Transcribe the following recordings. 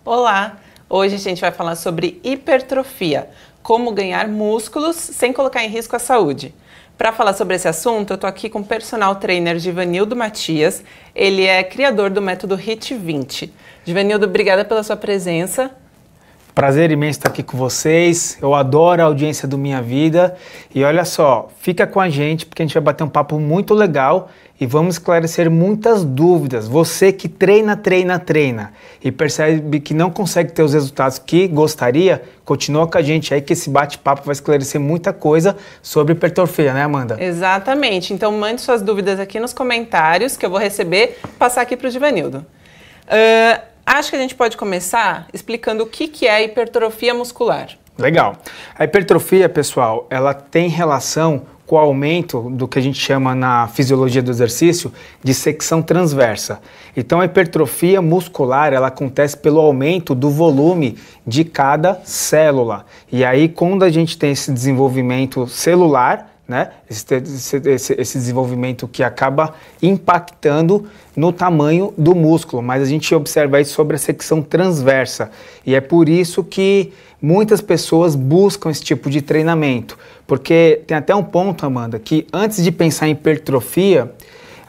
Olá! Hoje a gente vai falar sobre hipertrofia, como ganhar músculos sem colocar em risco a saúde. Para falar sobre esse assunto, eu estou aqui com o personal trainer Givanildo Matias. Ele é criador do método HIIT20. Givanildo, obrigada pela sua presença. Prazer imenso estar aqui com vocês. Eu adoro a audiência do Minha Vida. E olha só, fica com a gente porque a gente vai bater um papo muito legal e vamos esclarecer muitas dúvidas. Você que treina e percebe que não consegue ter os resultados que gostaria, continua com a gente aí que esse bate-papo vai esclarecer muita coisa sobre hipertrofia, né, Amanda? Exatamente. Então mande suas dúvidas aqui nos comentários que eu vou receber e passar aqui para o Givanildo. Acho que a gente pode começar explicando o que é a hipertrofia muscular. Legal. A hipertrofia, pessoal, ela tem relação com o aumento do que a gente chama na fisiologia do exercício de secção transversa. Então a hipertrofia muscular, ela acontece pelo aumento do volume de cada célula. E aí quando a gente tem esse desenvolvimento celular, né? Esse desenvolvimento que acaba impactando no tamanho do músculo, mas a gente observa isso sobre a secção transversa e é por isso que muitas pessoas buscam esse tipo de treinamento, porque tem até um ponto, Amanda, que antes de pensar em hipertrofia,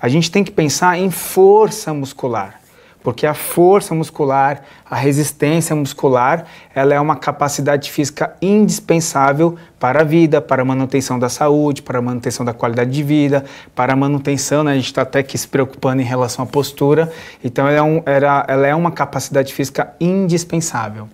a gente tem que pensar em força muscular. Porque a força muscular, a resistência muscular, ela é uma capacidade física indispensável para a vida, para a manutenção da saúde, para a manutenção da qualidade de vida, para a manutenção, né? A gente está até aqui se preocupando em relação à postura, então ela é uma capacidade física indispensável.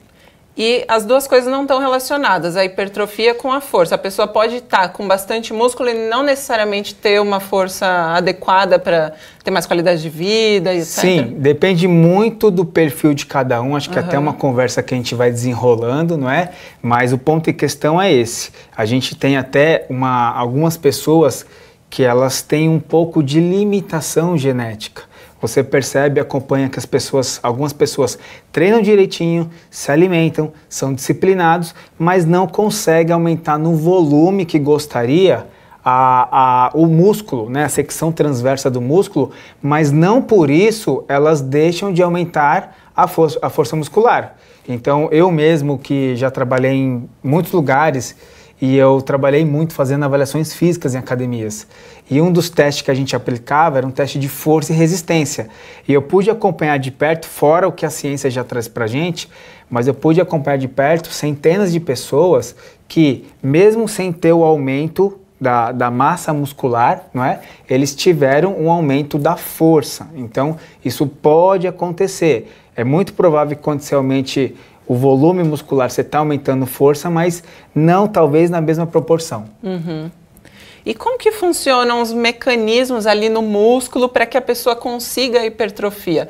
E as duas coisas não estão relacionadas, a hipertrofia com a força. A pessoa pode estar com bastante músculo e não necessariamente ter uma força adequada para ter mais qualidade de vida, etc. Sim, depende muito do perfil de cada um. Acho que até uma conversa que a gente vai desenrolando, não é? Mas o ponto em questão é esse. A gente tem até algumas pessoas que elas têm um pouco de limitação genética. Você percebe, acompanha que algumas pessoas treinam direitinho, se alimentam, são disciplinados, mas não conseguem aumentar no volume que gostaria o músculo, né, a secção transversa do músculo, mas não por isso elas deixam de aumentar a força muscular. Então eu mesmo que já trabalhei em muitos lugares, e eu trabalhei muito fazendo avaliações físicas em academias. E um dos testes que a gente aplicava era um teste de força e resistência. E eu pude acompanhar de perto, fora o que a ciência já traz pra gente, mas eu pude acompanhar de perto centenas de pessoas que, mesmo sem ter o aumento da massa muscular, não é? Eles tiveram um aumento da força. Então, isso pode acontecer. É muito provável que quando você aumente o volume muscular, você está aumentando força, mas não talvez na mesma proporção. E como que funcionam os mecanismos ali no músculo para que a pessoa consiga a hipertrofia?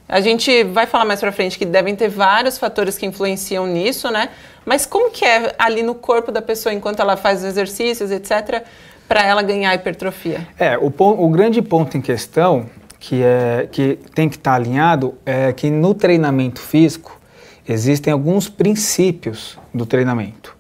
A gente vai falar mais para frente que devem ter vários fatores que influenciam nisso, né? Mas como que é ali no corpo da pessoa enquanto ela faz os exercícios, etc., para ela ganhar a hipertrofia? O grande ponto em questão que tem que estar alinhado é que no treinamento físico existem alguns princípios do treinamento.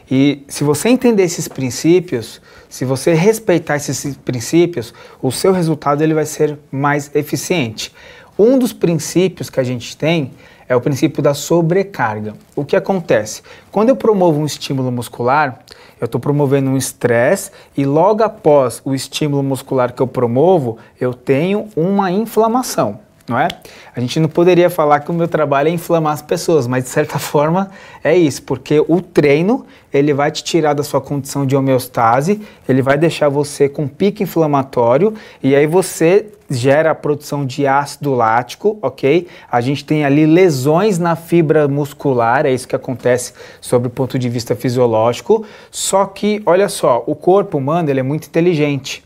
E se você entender esses princípios, se você respeitar esses princípios, o seu resultado ele vai ser mais eficiente. Um dos princípios que a gente tem é o princípio da sobrecarga. O que acontece? Quando eu promovo um estímulo muscular, eu estou promovendo um estresse e logo após o estímulo muscular que eu promovo, eu tenho uma inflamação. Não é? A gente não poderia falar que o meu trabalho é inflamar as pessoas, mas de certa forma é isso, porque o treino ele vai te tirar da sua condição de homeostase, ele vai deixar você com pico inflamatório e aí você gera a produção de ácido lático, ok? A gente tem ali lesões na fibra muscular, é isso que acontece sob o ponto de vista fisiológico, só que, olha só, o corpo humano ele é muito inteligente.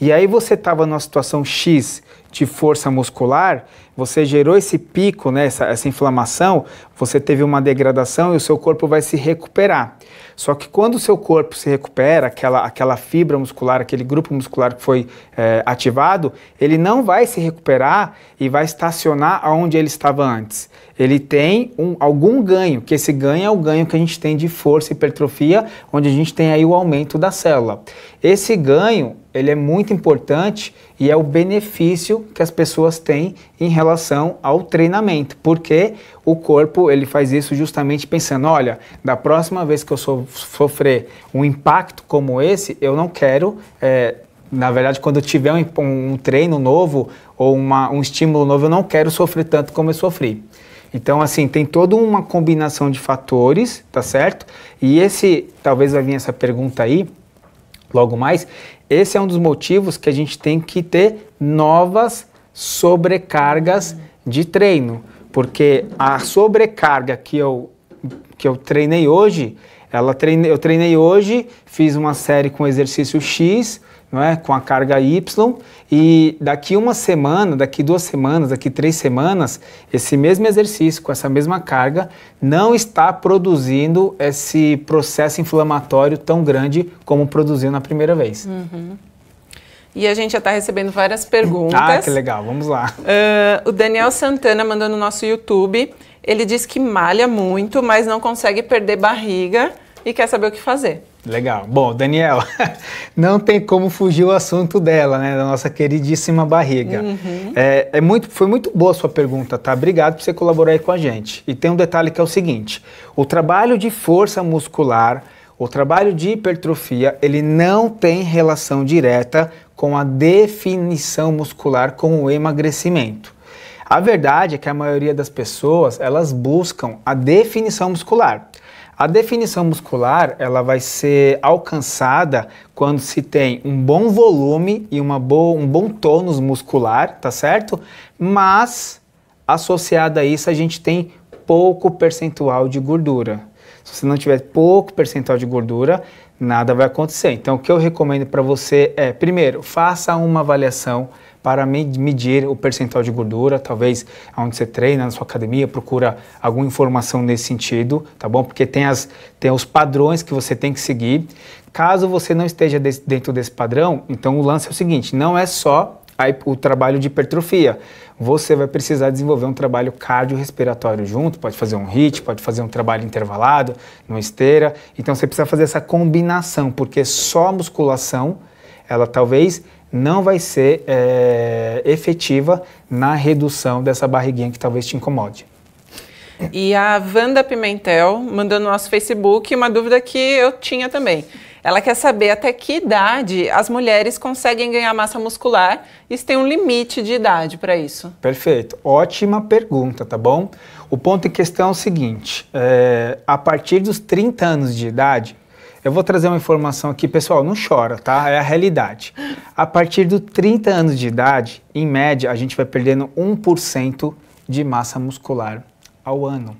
E aí você estava numa situação X de força muscular, você gerou esse pico, né, essa inflamação, você teve uma degradação e o seu corpo vai se recuperar. Só que quando o seu corpo se recupera, aquela fibra muscular, aquele grupo muscular que foi ativado, ele não vai se recuperar e vai estacionar onde ele estava antes. Ele tem algum ganho, que esse ganho é o ganho que a gente tem de força e hipertrofia, onde a gente tem aí o aumento da célula. Esse ganho, ele é muito importante e é o benefício que as pessoas têm em relação ao treinamento, porque o corpo ele faz isso justamente pensando, olha, da próxima vez que eu sofrer um impacto como esse, eu não quero, na verdade, quando eu tiver um treino novo ou um estímulo novo, eu não quero sofrer tanto como eu sofri. Então, assim, tem toda uma combinação de fatores, tá certo? E talvez vai vir essa pergunta aí, logo mais, esse é um dos motivos que a gente tem que ter novas sobrecargas de treino. Porque a sobrecarga que eu treinei hoje, eu treinei hoje, fiz uma série com exercício X, não é? Com a carga Y, e daqui uma semana, daqui 2 semanas, daqui 3 semanas, esse mesmo exercício com essa mesma carga não está produzindo esse processo inflamatório tão grande como produziu na primeira vez. Uhum. E a gente já está recebendo várias perguntas. Ah, que legal, vamos lá. O Daniel Santana mandou no nosso YouTube, ele diz que malha muito, mas não consegue perder barriga e quer saber o que fazer. Legal. Bom, Daniel, não tem como fugir o assunto dela, né, da nossa queridíssima barriga. Uhum. Foi muito boa a sua pergunta, tá? Obrigado por você colaborar aí com a gente. E tem um detalhe que é o seguinte, o trabalho de força muscular, o trabalho de hipertrofia, ele não tem relação direta com a definição muscular, com o emagrecimento. A verdade é que a maioria das pessoas, elas buscam a definição muscular. A definição muscular, ela vai ser alcançada quando se tem um bom volume e um bom tônus muscular, tá certo? Mas, associado a isso, a gente tem pouco percentual de gordura. Se você não tiver pouco percentual de gordura, nada vai acontecer. Então, o que eu recomendo para você é, primeiro, faça uma avaliação para medir o percentual de gordura, talvez onde você treina, na sua academia, procura alguma informação nesse sentido, tá bom? Porque tem os padrões que você tem que seguir. Caso você não esteja dentro desse padrão, então o lance é o seguinte, não é só o trabalho de hipertrofia, você vai precisar desenvolver um trabalho cardiorrespiratório junto, pode fazer um HIIT, pode fazer um trabalho intervalado, numa esteira, então você precisa fazer essa combinação, porque só a musculação, ela talvez não vai ser efetiva na redução dessa barriguinha que talvez te incomode. E a Wanda Pimentel mandou no nosso Facebook uma dúvida que eu tinha também. Ela quer saber até que idade as mulheres conseguem ganhar massa muscular e se tem um limite de idade para isso. Perfeito, ótima pergunta, tá bom? O ponto em questão é o seguinte, a partir dos 30 anos de idade, eu vou trazer uma informação aqui, pessoal, não chora, tá? É a realidade. A partir dos 30 anos de idade, em média, a gente vai perdendo 1% de massa muscular ao ano.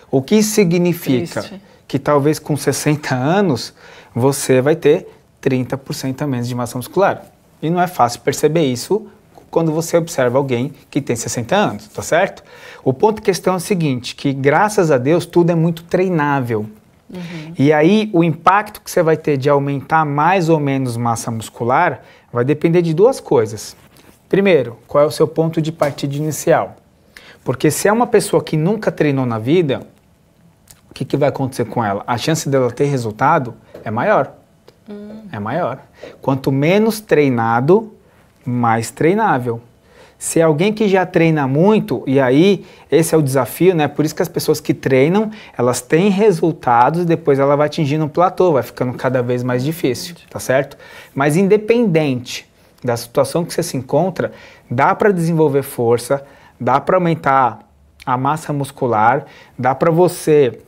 O que significa que talvez com 60 anos você vai ter 30% a menos de massa muscular. E não é fácil perceber isso quando você observa alguém que tem 60 anos, tá certo? O ponto em questão é o seguinte, que graças a Deus tudo é muito treinável. Uhum. E aí o impacto que você vai ter de aumentar mais ou menos massa muscular vai depender de 2 coisas. Primeiro, qual é o seu ponto de partida inicial? Porque se é uma pessoa que nunca treinou na vida, o que vai acontecer com ela? A chance dela ter resultado é maior. É maior. Quanto menos treinado, mais treinável. Se é alguém que já treina muito, e aí esse é o desafio, né? Por isso que as pessoas que treinam, elas têm resultados e depois ela vai atingindo um platô, vai ficando cada vez mais difícil, tá certo? Mas independente da situação que você se encontra, dá para desenvolver força, dá para aumentar a massa muscular, dá para você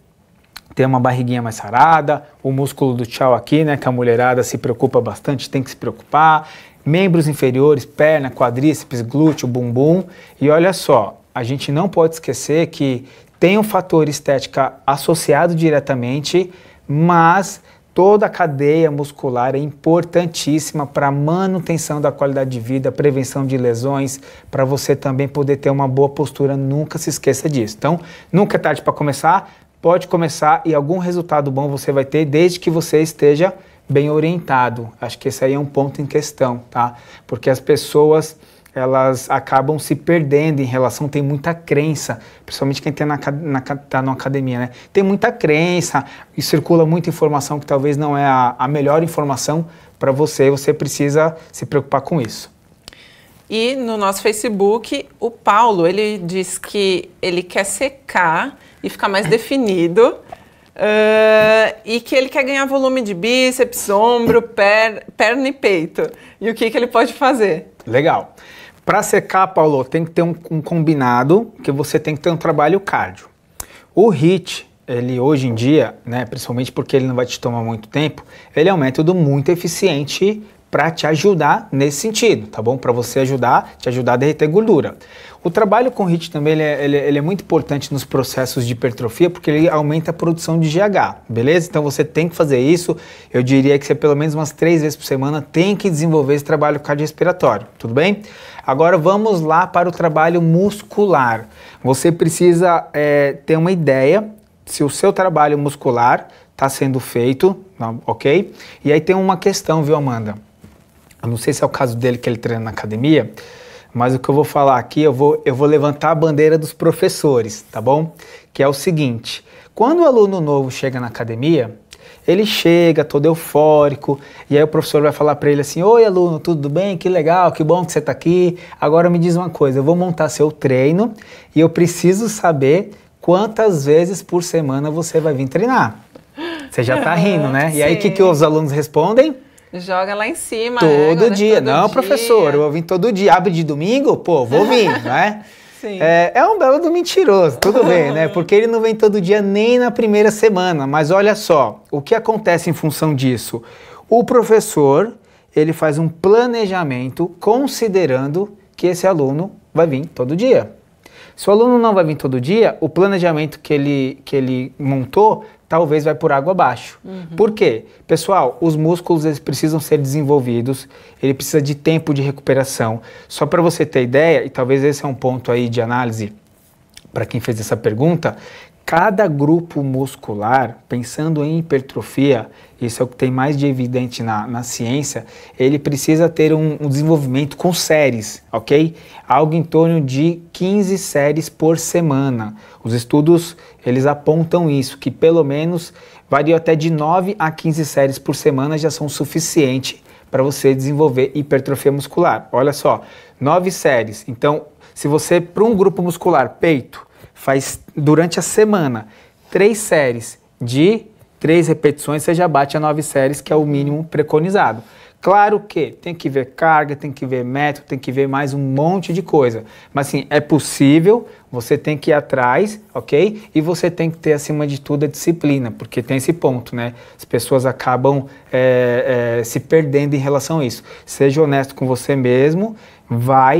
ter uma barriguinha mais sarada, o músculo do tchau aqui, né, que a mulherada se preocupa bastante, tem que se preocupar, membros inferiores, perna, quadríceps, glúteo, bumbum, e olha só, a gente não pode esquecer que tem um fator estética associado diretamente, mas toda a cadeia muscular é importantíssima para a manutenção da qualidade de vida, prevenção de lesões, para você também poder ter uma boa postura, nunca se esqueça disso. Então, nunca é tarde para começar, pode começar e algum resultado bom você vai ter desde que você esteja bem orientado. Acho que esse aí é um ponto em questão, tá? Porque as pessoas, elas acabam se perdendo em relação, tem muita crença, principalmente quem tá na academia, né? Tem muita crença e circula muita informação que talvez não é a melhor informação para você, e você precisa se preocupar com isso. E no nosso Facebook, o Paulo, ele diz que ele quer secar e ficar mais definido e que ele quer ganhar volume de bíceps, ombro, perna e peito. E o que ele pode fazer? Legal. Para secar, Paulo, tem que ter um combinado, que você tem que ter um trabalho cardio. O HIIT, ele hoje em dia, né, principalmente porque ele não vai te tomar muito tempo, ele é um método muito eficiente para te ajudar nesse sentido, tá bom? Para você te ajudar a derreter gordura. O trabalho com HIIT também ele é muito importante nos processos de hipertrofia porque ele aumenta a produção de GH, beleza? Então você tem que fazer isso. Eu diria que você pelo menos umas 3 vezes por semana tem que desenvolver esse trabalho cardiorrespiratório, tudo bem? Agora vamos lá para o trabalho muscular. Você precisa ter uma ideia se o seu trabalho muscular está sendo feito, ok? E aí tem uma questão, viu, Amanda? Eu não sei se é o caso dele que ele treina na academia, mas o que eu vou falar aqui, eu vou levantar a bandeira dos professores, tá bom? Que é o seguinte, quando o aluno novo chega na academia, ele chega todo eufórico, e aí o professor vai falar para ele assim, oi aluno, tudo bem? Que legal, que bom que você está aqui. Agora me diz uma coisa, eu vou montar seu treino e eu preciso saber quantas vezes por semana você vai vir treinar. Você já está rindo, né? E aí o que os alunos respondem? Joga lá em cima. Todo dia. Não, professor, eu vou vir todo dia. Abre de domingo? Pô, vou vir, não é? Sim. É um belo do mentiroso, tudo bem, né? Porque ele não vem todo dia nem na primeira semana. Mas olha só, o que acontece em função disso? O professor, ele faz um planejamento considerando que esse aluno vai vir todo dia. Se o aluno não vai vir todo dia, o planejamento que ele montou talvez vai por água abaixo. Por quê? Pessoal, os músculos eles precisam ser desenvolvidos, ele precisa de tempo de recuperação. Só para você ter ideia, e talvez esse é um ponto aí de análise para quem fez essa pergunta, cada grupo muscular, pensando em hipertrofia, isso é o que tem mais de evidente na ciência, ele precisa ter um desenvolvimento com séries, ok? Algo em torno de 15 séries por semana. Os estudos, eles apontam isso, que pelo menos varia até de 9 a 15 séries por semana já são suficientes para você desenvolver hipertrofia muscular. Olha só, 9 séries. Então, se você, para um grupo muscular, peito, faz durante a semana 3 séries de 3 repetições, você já bate a 9 séries, que é o mínimo preconizado. Claro que tem que ver carga, tem que ver método, tem que ver mais um monte de coisa. Mas assim, é possível, você tem que ir atrás, ok? E você tem que ter, acima de tudo, a disciplina, porque tem esse ponto, né? As pessoas acabam se perdendo em relação a isso. Seja honesto com você mesmo,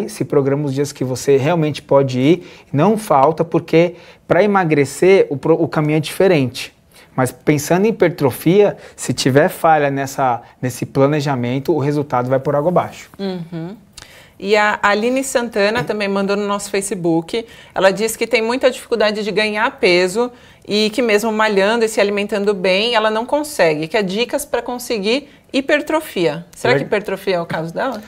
se programa os dias que você realmente pode ir, não falta, porque para emagrecer o caminho é diferente. Mas pensando em hipertrofia, se tiver falha nesse planejamento, o resultado vai por água abaixo. E a Aline Santana também mandou no nosso Facebook, ela diz que tem muita dificuldade de ganhar peso e que mesmo malhando e se alimentando bem, ela não consegue. Quer dicas para conseguir hipertrofia. Será que hipertrofia é o caso dela?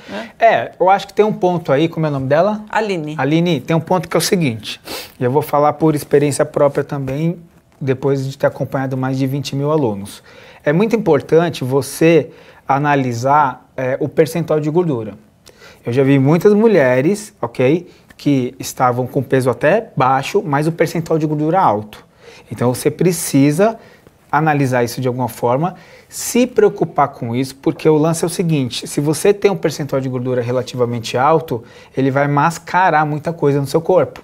Eu acho que tem um ponto aí, como é o nome dela? Aline. Aline, tem um ponto que é o seguinte, e eu vou falar por experiência própria também, depois de ter acompanhado mais de 20 mil alunos. É muito importante você analisar o percentual de gordura. Eu já vi muitas mulheres, ok, que estavam com peso até baixo, mas o percentual de gordura alto. Então você precisa analisar isso de alguma forma, se preocupar com isso, porque o lance é o seguinte, se você tem um percentual de gordura relativamente alto, ele vai mascarar muita coisa no seu corpo.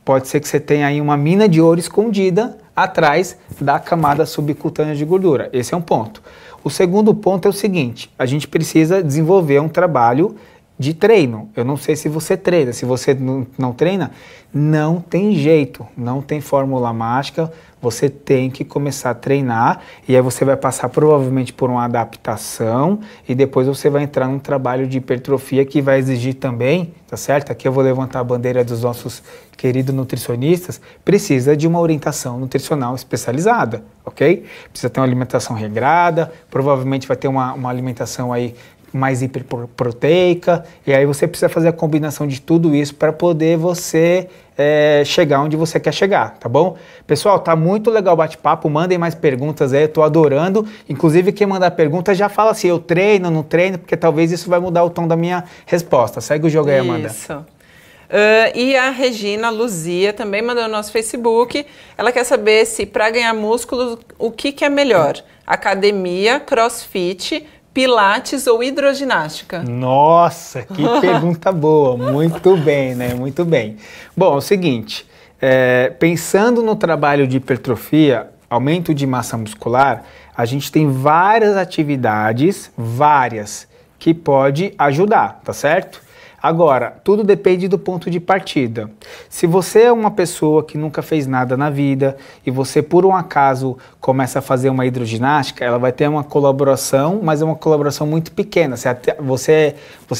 Pode ser que você tenha aí uma mina de ouro escondida atrás da camada subcutânea de gordura. Esse é um ponto. O segundo ponto é o seguinte, a gente precisa desenvolver um trabalho de treino. Eu não sei se você treina, se você não treina, não tem jeito, não tem fórmula mágica, você tem que começar a treinar e aí você vai passar provavelmente por uma adaptação e depois você vai entrar num trabalho de hipertrofia que vai exigir também, tá certo? Aqui eu vou levantar a bandeira dos nossos queridos nutricionistas, precisa de uma orientação nutricional especializada, ok? Precisa ter uma alimentação regrada, provavelmente vai ter uma alimentação aí mais hiperproteica, e aí você precisa fazer a combinação de tudo isso para poder você chegar onde você quer chegar, tá bom? Pessoal, tá muito legal o bate-papo, mandem mais perguntas aí, eu tô adorando, inclusive quem mandar pergunta já fala assim, eu treino, não treino, porque talvez isso vai mudar o tom da minha resposta. Segue o jogo aí, Amanda. Isso. E a Regina Luzia também mandou no nosso Facebook, ela quer saber se para ganhar músculos, o que é melhor? Academia, crossfit, pilates ou hidroginástica? Nossa, que pergunta boa, muito bem, né? Muito bem. Bom, é o seguinte, pensando no trabalho de hipertrofia, aumento de massa muscular, a gente tem várias atividades, que pode ajudar, tá certo? Agora, tudo depende do ponto de partida. Se você é uma pessoa que nunca fez nada na vida e você, por um acaso, começa a fazer uma hidroginástica, ela vai ter uma colaboração, mas é uma colaboração muito pequena. Você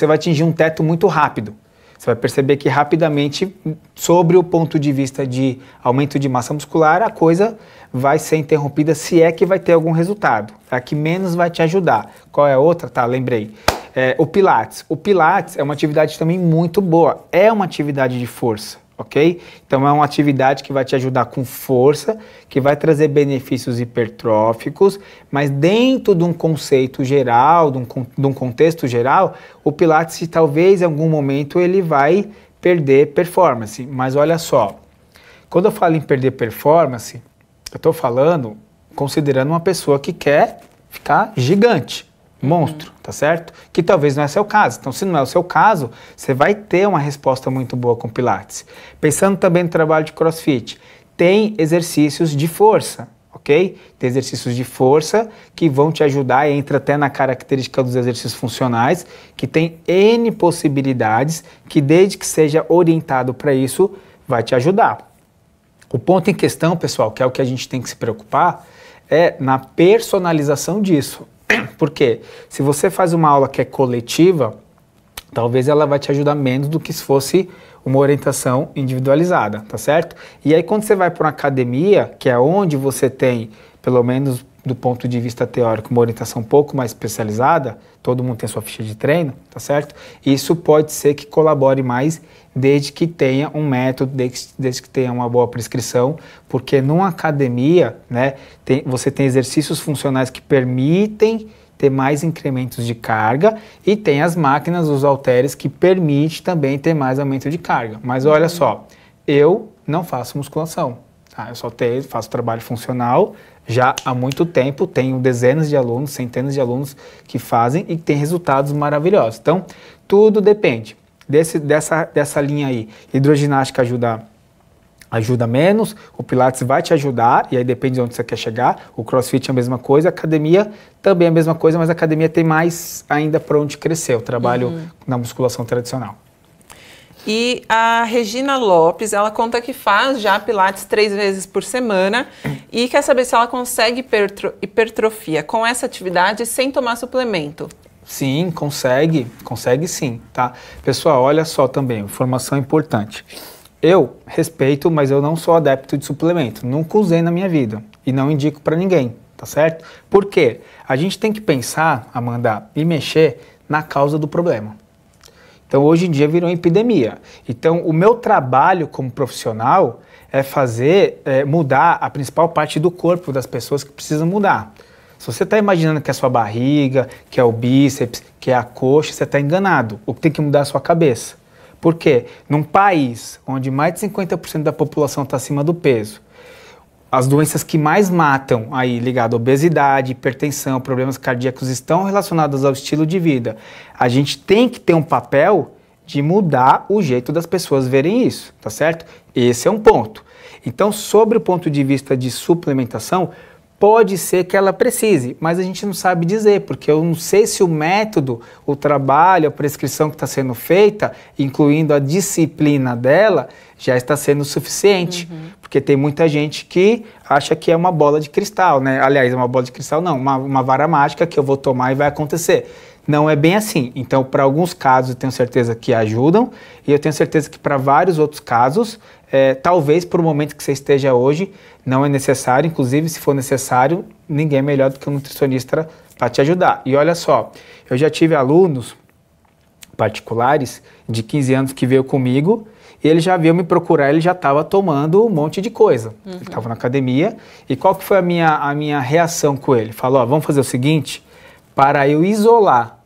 vai atingir um teto muito rápido. Você vai perceber que rapidamente, sobre o ponto de vista de aumento de massa muscular, a coisa vai ser interrompida se é que vai ter algum resultado. A que menos vai te ajudar. Qual é a outra? Tá, lembrei. O Pilates. O Pilates é uma atividade também muito boa. É uma atividade de força, ok? Então é uma atividade que vai te ajudar com força, que vai trazer benefícios hipertróficos, mas dentro de um conceito geral, de um contexto geral, o Pilates talvez em algum momento ele vai perder performance. Mas olha só, quando eu falo em perder performance, eu estou falando considerando uma pessoa que quer ficar gigante. Monstro, tá certo? Que talvez não é seu caso. Então, se não é o seu caso, você vai ter uma resposta muito boa com Pilates. Pensando também no trabalho de CrossFit, tem exercícios de força, ok? Tem exercícios de força que vão te ajudar, entra até na característica dos exercícios funcionais, que tem N possibilidades, que desde que seja orientado para isso, vai te ajudar. O ponto em questão, pessoal, que é o que a gente tem que se preocupar, é na personalização disso. Porque se você faz uma aula que é coletiva, talvez ela vai te ajudar menos do que se fosse uma orientação individualizada, tá certo? E aí quando você vai para uma academia, que é onde você tem, pelo menos do ponto de vista teórico, uma orientação um pouco mais especializada, todo mundo tem sua ficha de treino, tá certo? Isso pode ser que colabore mais desde que tenha um método, desde que tenha uma boa prescrição, porque numa academia, né, você tem exercícios funcionais que permitem ter mais incrementos de carga e tem as máquinas, os halteres, que permitem também ter mais aumento de carga. Mas olha só, eu não faço musculação, tá? Eu só faço trabalho funcional já há muito tempo, tenho dezenas de alunos, centenas de alunos que fazem e tem resultados maravilhosos. Então, tudo depende dessa linha aí. Hidroginástica ajuda menos, o Pilates vai te ajudar, e aí depende de onde você quer chegar, o CrossFit é a mesma coisa, a academia também é a mesma coisa, mas a academia tem mais ainda para onde crescer, o trabalho na musculação tradicional. E a Regina Lopes, ela conta que faz já Pilates 3 vezes por semana e quer saber se ela consegue hipertrofia com essa atividade sem tomar suplemento. Sim, consegue sim, tá? Pessoal, olha só também, informação importante. Eu respeito, mas eu não sou adepto de suplemento, nunca usei na minha vida e não indico para ninguém, tá certo? Por quê? A gente tem que pensar, Amanda, e mexer na causa do problema. Então, hoje em dia virou epidemia. Então, o meu trabalho como profissional é mudar a principal parte do corpo das pessoas que precisam mudar. Se você está imaginando que é a sua barriga, que é o bíceps, que é a coxa, você está enganado. O que tem que mudar é a sua cabeça. Por quê? Num país onde mais de 50% da população está acima do peso, as doenças que mais matam aí, ligado à obesidade, hipertensão, problemas cardíacos, estão relacionadas ao estilo de vida. A gente tem que ter um papel de mudar o jeito das pessoas verem isso, tá certo? Esse é um ponto. Então, sobre o ponto de vista de suplementação, pode ser que ela precise, mas a gente não sabe dizer, porque eu não sei se o método, o trabalho, a prescrição que está sendo feita, incluindo a disciplina dela, já está sendo suficiente. Porque tem muita gente que acha que é uma bola de cristal, né? Aliás, uma bola de cristal não, uma vara mágica que eu vou tomar e vai acontecer. Não é bem assim. Então, para alguns casos, eu tenho certeza que ajudam, e eu tenho certeza que para vários outros casos, talvez por o momento que você esteja hoje, não é necessário. Inclusive, se for necessário, ninguém é melhor do que um nutricionista para te ajudar. E olha só, eu já tive alunos particulares de 15 anos que veio comigo, e ele já veio me procurar, ele já estava tomando um monte de coisa. Ele estava na academia, e qual que foi a minha reação com ele? Falou, ó, vamos fazer o seguinte, para eu isolar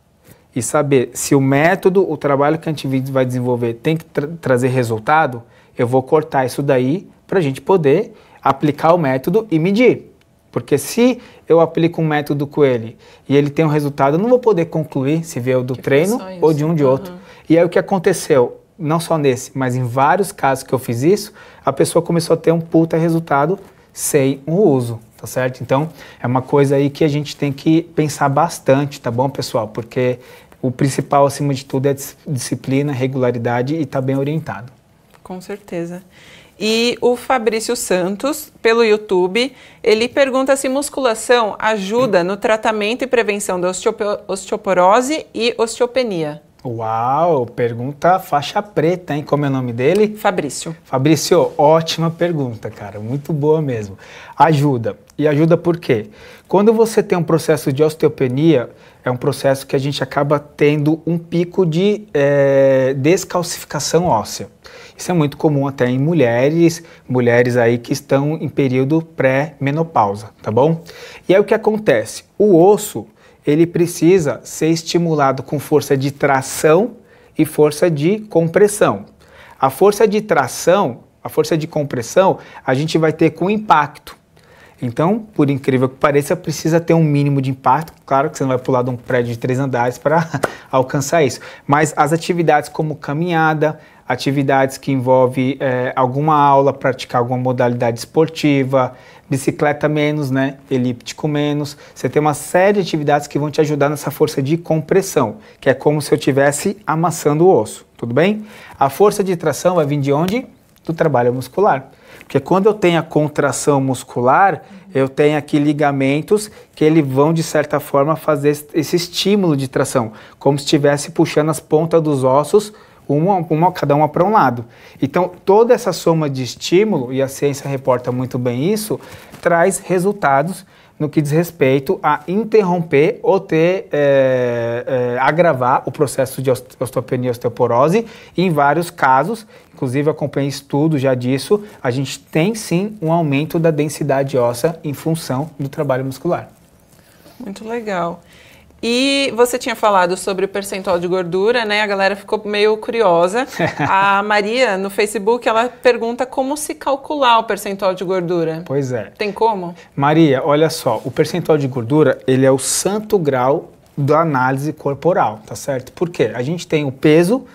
e saber se o método, o trabalho que a gente vai desenvolver tem que trazer resultado, eu vou cortar isso daí para a gente poder aplicar o método e medir. Porque se eu aplico um método com ele e ele tem um resultado, eu não vou poder concluir se veio do treino ou de um de outro. E aí o que aconteceu, não só nesse, mas em vários casos que eu fiz isso, a pessoa começou a ter um puta resultado sem o uso, tá certo? Então é uma coisa aí que a gente tem que pensar bastante, tá bom, pessoal? Porque o principal acima de tudo é disciplina, regularidade e estar bem orientado. Com certeza. E o Fabrício Santos, pelo YouTube, ele pergunta se musculação ajuda no tratamento e prevenção da osteoporose e osteopenia. Uau, pergunta faixa preta, hein? Como é o nome dele? Fabrício. Fabrício, ótima pergunta, cara, muito boa mesmo. Ajuda. E ajuda por quê? Quando você tem um processo de osteopenia, é um processo que a gente acaba tendo um pico de descalcificação óssea. Isso é muito comum até em mulheres aí que estão em período pré-menopausa, tá bom? E aí o que acontece? O osso, ele precisa ser estimulado com força de tração e força de compressão. A força de tração, a força de compressão, a gente vai ter com impacto. Então, por incrível que pareça, precisa ter um mínimo de impacto. Claro que você não vai pular de um prédio de 3 andares para alcançar isso. Mas as atividades como caminhada, atividades que envolvem alguma aula, praticar alguma modalidade esportiva, bicicleta menos, né? Elíptico menos. Você tem uma série de atividades que vão te ajudar nessa força de compressão, que é como se eu estivesse amassando o osso, tudo bem? A força de tração vai vir de onde? Do trabalho muscular. Porque quando eu tenho a contração muscular, eu tenho aqui ligamentos que eles vão, de certa forma, fazer esse estímulo de tração, como se estivesse puxando as pontas dos ossos, cada uma para um lado. Então, toda essa soma de estímulo, e a ciência reporta muito bem isso, traz resultados no que diz respeito a interromper ou agravar o processo de osteopenia e osteoporose. E em vários casos, inclusive acompanhei estudos já disso, a gente tem sim um aumento da densidade óssea em função do trabalho muscular. Muito legal. E você tinha falado sobre o percentual de gordura, né? A galera ficou meio curiosa. A Maria, no Facebook, ela pergunta como se calcular o percentual de gordura. Pois é. Tem como? Maria, olha só, o percentual de gordura, ele é o santo grau da análise corporal, tá certo? Por quê? A gente tem o peso,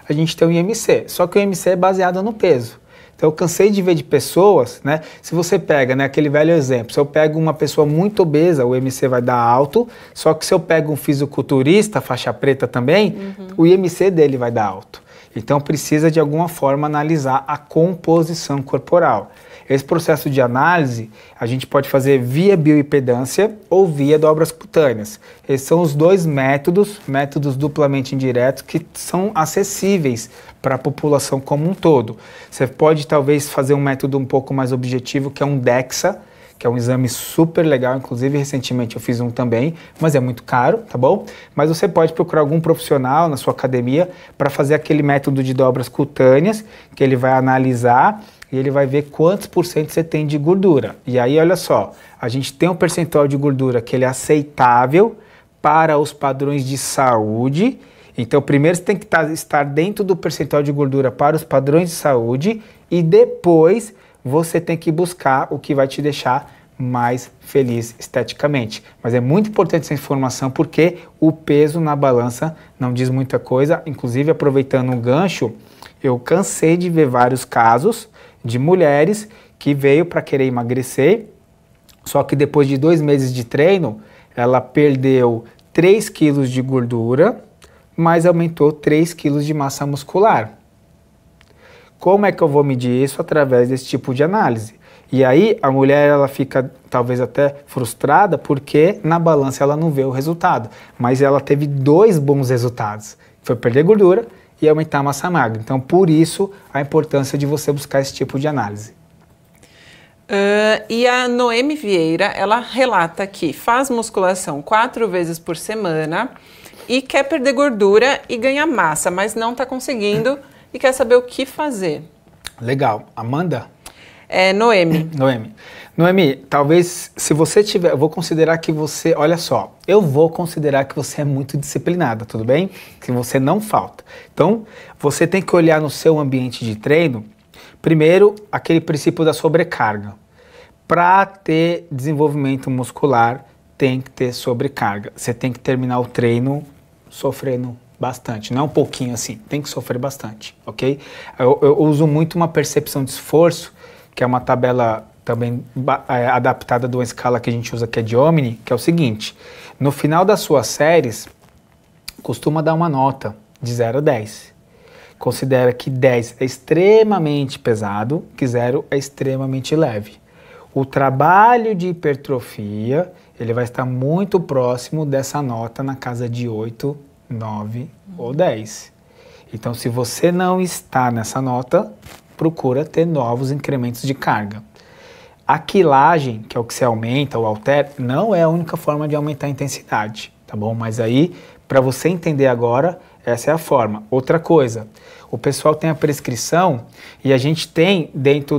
a gente tem o IMC, só que o IMC é baseado no peso. Então eu cansei de ver de pessoas, né? Se você pega, né, aquele velho exemplo, se eu pego uma pessoa muito obesa, o IMC vai dar alto, só que se eu pego um fisiculturista, faixa preta também, o IMC dele vai dar alto. Então precisa de alguma forma analisar a composição corporal. Esse processo de análise a gente pode fazer via bioimpedância ou via dobras cutâneas. Esses são os dois métodos duplamente indiretos que são acessíveis para a população como um todo. Você pode talvez fazer um método um pouco mais objetivo, que é um DEXA, que é um exame super legal, inclusive recentemente eu fiz um também, mas é muito caro, tá bom? Mas você pode procurar algum profissional na sua academia para fazer aquele método de dobras cutâneas, que ele vai analisar e ele vai ver quantos por cento você tem de gordura. E aí, olha só, a gente tem um percentual de gordura que ele é aceitável para os padrões de saúde. Então, primeiro você tem que estar dentro do percentual de gordura para os padrões de saúde e depois você tem que buscar o que vai te deixar mais feliz esteticamente. Mas é muito importante essa informação porque o peso na balança não diz muita coisa. Inclusive, aproveitando um gancho, eu cansei de ver vários casos de mulheres que veio para querer emagrecer, só que depois de 2 meses de treino, ela perdeu 3 quilos de gordura, mas aumentou 3 quilos de massa muscular. Como é que eu vou medir isso? Através desse tipo de análise. E aí a mulher ela fica talvez até frustrada porque na balança ela não vê o resultado, mas ela teve 2 bons resultados. Foi perder gordura e aumentar a massa magra. Então, por isso, a importância de você buscar esse tipo de análise. E a Noemi Vieira, ela relata que faz musculação 4 vezes por semana e quer perder gordura e ganhar massa, mas não está conseguindo e quer saber o que fazer. Legal. Amanda? Noemi. Noemi, talvez se você tiver, eu vou considerar que você, olha só, eu vou considerar que você é muito disciplinada, tudo bem? Que você não falta. Então, você tem que olhar no seu ambiente de treino, primeiro, aquele princípio da sobrecarga. Para ter desenvolvimento muscular, tem que ter sobrecarga. Você tem que terminar o treino sofrendo bastante, não um pouquinho assim, tem que sofrer bastante, ok? Eu uso muito uma percepção de esforço, que é uma tabela também adaptada de uma escala que a gente usa que é de Omni, que é o seguinte, no final das suas séries, costuma dar uma nota de 0 a 10. Considera que 10 é extremamente pesado, que 0 é extremamente leve. O trabalho de hipertrofia, ele vai estar muito próximo dessa nota na casa de 8, 9 ou 10. Então, se você não está nessa nota, procura ter novos incrementos de carga. A quilagem, que é o que você aumenta ou altera, não é a única forma de aumentar a intensidade, tá bom? Mas aí, para você entender agora, essa é a forma. Outra coisa, o pessoal tem a prescrição e a gente tem, dentro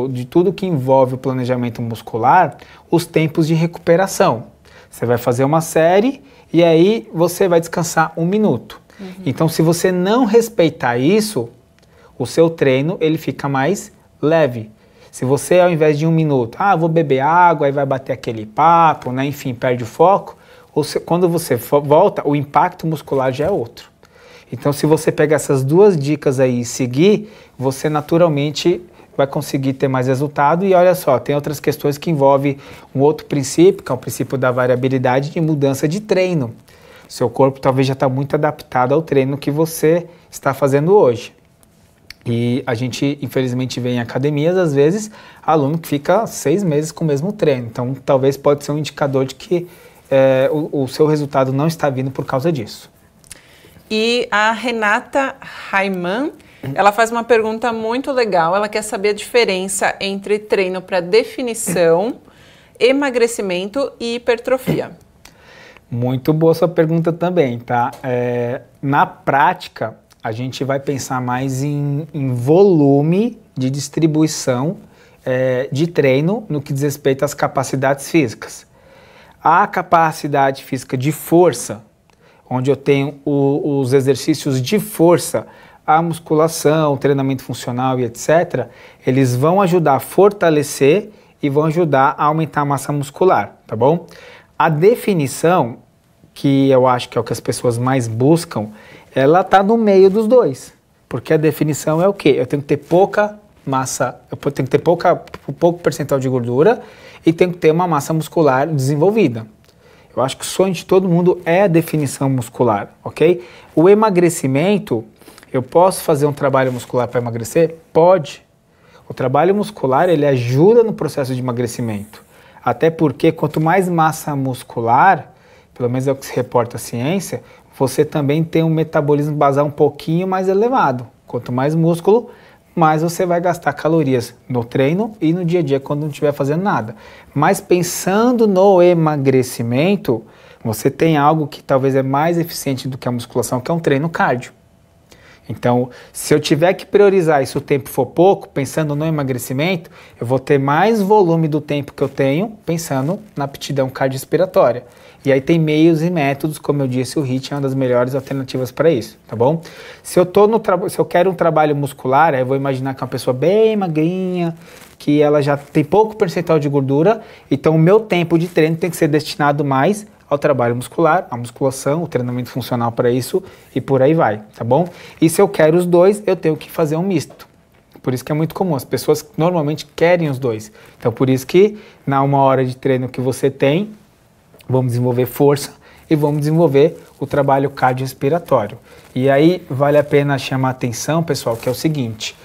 de tudo que envolve o planejamento muscular, os tempos de recuperação. Você vai fazer uma série e aí você vai descansar 1 minuto. Então, se você não respeitar isso, o seu treino ele fica mais leve. Se você, ao invés de 1 minuto, vou beber água, aí vai bater aquele papo, né? Enfim, perde o foco, quando você volta, o impacto muscular já é outro. Então, se você pegar essas 2 dicas aí e seguir, você naturalmente vai conseguir ter mais resultado. E olha só, tem outras questões que envolvem um outro princípio, que é o princípio da variabilidade de mudança de treino. Seu corpo talvez já está muito adaptado ao treino que você está fazendo hoje. E a gente, infelizmente, vê em academias, às vezes, aluno que fica 6 meses com o mesmo treino. Então, talvez pode ser um indicador de que o seu resultado não está vindo por causa disso. E a Renata Raiman, ela faz uma pergunta muito legal. Ela quer saber a diferença entre treino para definição, emagrecimento e hipertrofia. Muito boa sua pergunta também, tá? Na prática, a gente vai pensar mais em volume de distribuição de treino no que diz respeito às capacidades físicas. A capacidade física de força, onde eu tenho os exercícios de força, a musculação, o treinamento funcional e etc., eles vão ajudar a fortalecer e vão ajudar a aumentar a massa muscular, tá bom? A definição, que eu acho que é o que as pessoas mais buscam, ela está no meio dos dois. Porque a definição é o quê? Eu tenho que ter pouca massa, eu tenho que ter pouco percentual de gordura e tenho que ter uma massa muscular desenvolvida. Eu acho que o sonho de todo mundo é a definição muscular, ok? O emagrecimento, eu posso fazer um trabalho muscular para emagrecer? Pode. O trabalho muscular, ele ajuda no processo de emagrecimento. Até porque quanto mais massa muscular, pelo menos é o que se reporta a ciência, você também tem um metabolismo basal um pouquinho mais elevado. Quanto mais músculo, mais você vai gastar calorias no treino e no dia a dia quando não estiver fazendo nada. Mas pensando no emagrecimento, você tem algo que talvez é mais eficiente do que a musculação, que é um treino cardio. Então, se eu tiver que priorizar e se o tempo for pouco, pensando no emagrecimento, eu vou ter mais volume do tempo que eu tenho pensando na aptidão cardiorrespiratória. E aí tem meios e métodos, como eu disse, o HIIT é uma das melhores alternativas para isso, tá bom? Se eu quero um trabalho muscular, aí eu vou imaginar que é uma pessoa bem magrinha, que ela já tem pouco percentual de gordura, então o meu tempo de treino tem que ser destinado mais ao trabalho muscular, à musculação, o treinamento funcional para isso e por aí vai, tá bom? E se eu quero os dois, eu tenho que fazer um misto. Por isso que é muito comum, as pessoas normalmente querem os dois. Então por isso que na 1 hora de treino que você tem, vamos desenvolver força e vamos desenvolver o trabalho cardiorrespiratório. E aí vale a pena chamar a atenção, pessoal, que é o seguinte,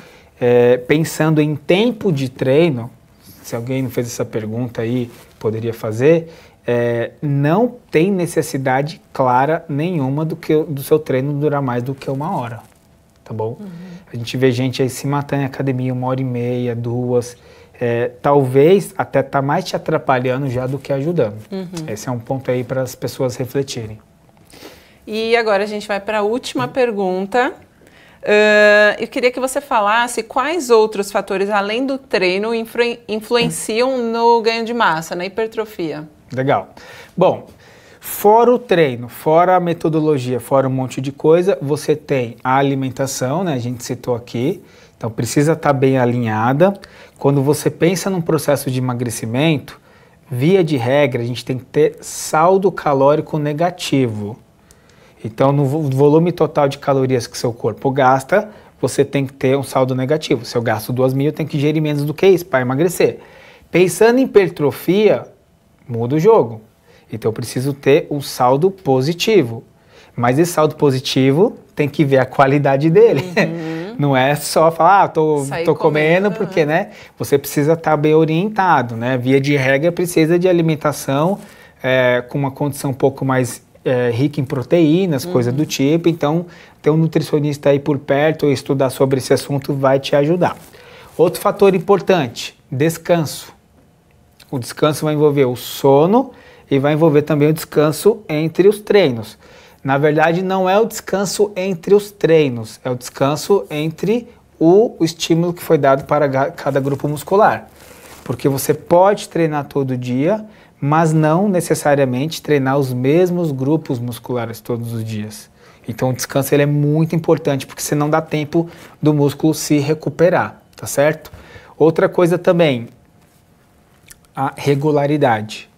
pensando em tempo de treino, se alguém não fez essa pergunta aí, poderia fazer, não tem necessidade clara nenhuma do seu treino durar mais do que 1 hora, tá bom? A gente vê gente aí se matando em academia 1h30, 2, talvez até tá mais te atrapalhando já do que ajudando. Esse é um ponto aí para as pessoas refletirem. E agora a gente vai para a última pergunta. Eu queria que você falasse quais outros fatores, além do treino, influenciam no ganho de massa, na hipertrofia. Legal. Bom, fora o treino, fora a metodologia, fora um monte de coisa, você tem a alimentação, né? A gente citou aqui, então precisa estar bem alinhada. Quando você pensa num processo de emagrecimento, via de regra, a gente tem que ter saldo calórico negativo. Então, no volume total de calorias que seu corpo gasta, você tem que ter um saldo negativo. Se eu gasto 2.000, eu tenho que ingerir menos do que isso para emagrecer. Pensando em hipertrofia, muda o jogo. Então, eu preciso ter um saldo positivo. Mas esse saldo positivo tem que ver a qualidade dele. Não é só falar, tô comendo, porque, né? Você precisa estar bem orientado, né? Via de regra, precisa de alimentação com uma condição um pouco mais rica em proteínas, coisa do tipo. Então, ter um nutricionista aí por perto ou estudar sobre esse assunto vai te ajudar. Outro fator importante, descanso. O descanso vai envolver o sono e vai envolver também o descanso entre os treinos. Na verdade, não é o descanso entre os treinos, é o descanso entre o estímulo que foi dado para cada grupo muscular. Porque você pode treinar todo dia, mas não necessariamente treinar os mesmos grupos musculares todos os dias. Então o descanso ele é muito importante, porque senão dá tempo do músculo se recuperar, tá certo? Outra coisa também, a regularidade.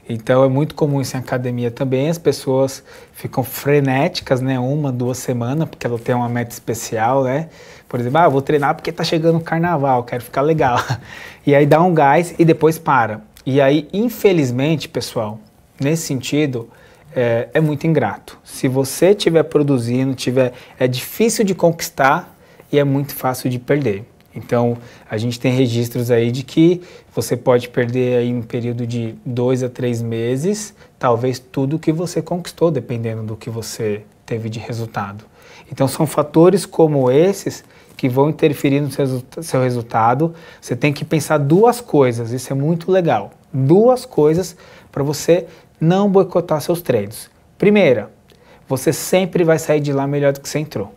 Então é muito comum isso em academia também, as pessoas ficam frenéticas, né, 1, 2 semanas, porque ela tem uma meta especial, né? Por exemplo, vou treinar porque tá chegando o carnaval, quero ficar legal. E aí dá um gás e depois para. E aí, infelizmente, pessoal, nesse sentido, é muito ingrato. Se você estiver produzindo, é difícil de conquistar e é muito fácil de perder. Então, a gente tem registros aí de que você pode perder aí um período de 2 a 3 meses, talvez tudo que você conquistou, dependendo do que você teve de resultado. Então, são fatores como esses que vão interferir no seu resultado. Você tem que pensar 2 coisas, isso é muito legal. 2 coisas para você não boicotar seus treinos. Primeira, você sempre vai sair de lá melhor do que você entrou.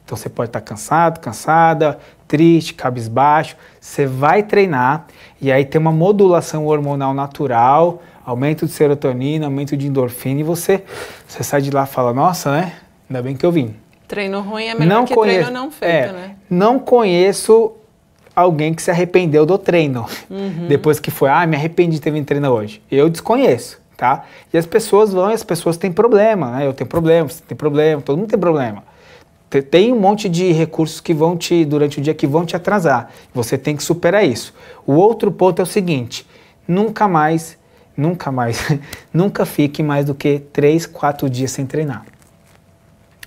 Então você pode estar cansado, cansada, triste, cabisbaixo. Você vai treinar e aí tem uma modulação hormonal natural, aumento de serotonina, aumento de endorfina e você sai de lá e fala, nossa, né? Ainda bem que eu vim. Treino ruim é melhor que treino não feito, né? Não conheço alguém que se arrependeu do treino. Depois que foi, me arrependi de ter vindo treinar hoje. Eu desconheço, tá? E as pessoas vão e as pessoas têm problema, né? Eu tenho problema, você tem problema, todo mundo tem problema. Tem um monte de recursos que vão durante o dia, que vão te atrasar. Você tem que superar isso. O outro ponto é o seguinte, nunca fique mais do que 3, 4 dias sem treinar.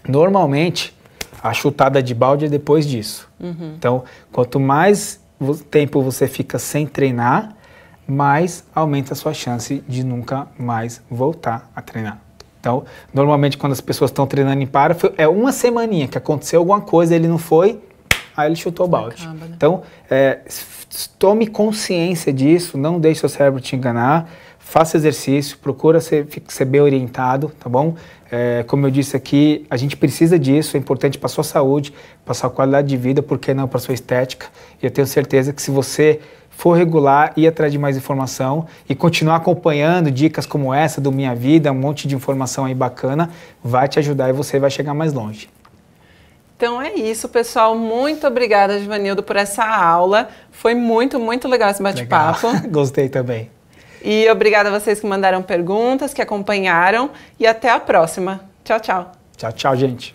Normalmente, a chutada de balde é depois disso. Então, quanto mais tempo você fica sem treinar, mais aumenta a sua chance de nunca mais voltar a treinar. Então, normalmente quando as pessoas estão treinando em para, é uma semaninha que aconteceu alguma coisa, ele não foi, aí ele chutou o balde. Acaba, né? Então, tome consciência disso, não deixe seu cérebro te enganar, faça exercício, procura ser bem orientado, tá bom? Como eu disse aqui, a gente precisa disso, é importante para a sua saúde, para a sua qualidade de vida, por que não para a sua estética? E eu tenho certeza que se você for regular, ir atrás de mais informação e continuar acompanhando dicas como essa do Minha Vida, um monte de informação aí bacana, vai te ajudar e você vai chegar mais longe. Então é isso, pessoal. Muito obrigada, Givanildo, por essa aula. Foi muito, muito legal esse bate-papo. Gostei também. E obrigada a vocês que mandaram perguntas, que acompanharam. E até a próxima. Tchau, tchau. Tchau, tchau, gente.